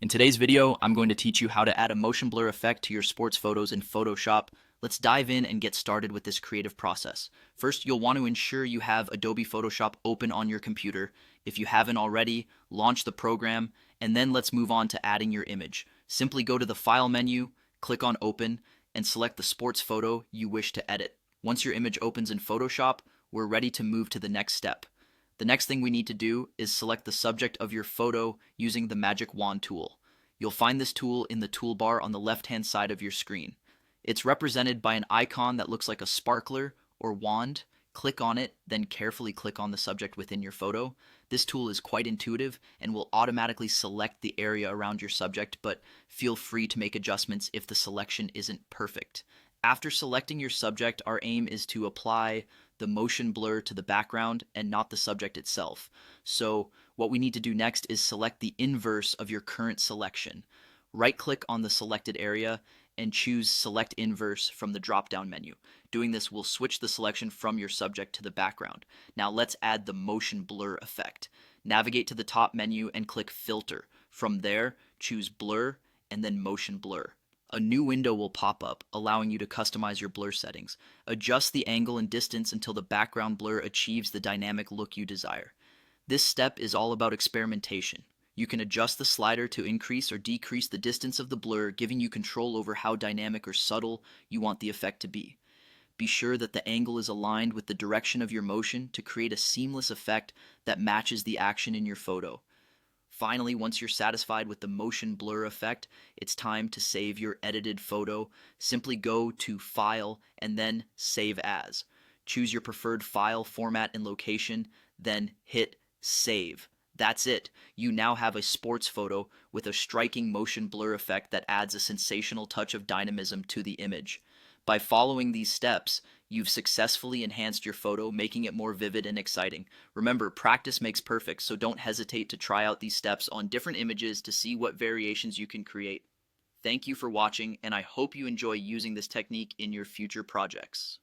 In today's video, I'm going to teach you how to add a motion blur effect to your sports photos in Photoshop. Let's dive in and get started with this creative process. First, you'll want to ensure you have Adobe Photoshop open on your computer. If you haven't already, launch the program, and then let's move on to adding your image. Simply go to the File menu, click on Open, and select the sports photo you wish to edit. Once your image opens in Photoshop, we're ready to move to the next step. The next thing we need to do is select the subject of your photo using the Magic Wand tool. You'll find this tool in the toolbar on the left-hand side of your screen. It's represented by an icon that looks like a sparkler or wand. Click on it, then carefully click on the subject within your photo. This tool is quite intuitive and will automatically select the area around your subject, but feel free to make adjustments if the selection isn't perfect. After selecting your subject, our aim is to apply the motion blur to the background and not the subject itself. So what we need to do next is select the inverse of your current selection. Right-click on the selected area and choose Select Inverse from the drop-down menu. Doing this will switch the selection from your subject to the background. Now let's add the motion blur effect. Navigate to the top menu and click Filter. From there, choose Blur and then Motion Blur. A new window will pop up, allowing you to customize your blur settings. Adjust the angle and distance until the background blur achieves the dynamic look you desire. This step is all about experimentation. You can adjust the slider to increase or decrease the distance of the blur, giving you control over how dynamic or subtle you want the effect to be. Be sure that the angle is aligned with the direction of your motion to create a seamless effect that matches the action in your photo. Finally, once you're satisfied with the motion blur effect, it's time to save your edited photo. Simply go to File and then Save As. Choose your preferred file format and location, then hit Save. That's it. You now have a sports photo with a striking motion blur effect that adds a sensational touch of dynamism to the image. By following these steps, you've successfully enhanced your photo, making it more vivid and exciting. Remember, practice makes perfect, so don't hesitate to try out these steps on different images to see what variations you can create. Thank you for watching, and I hope you enjoy using this technique in your future projects.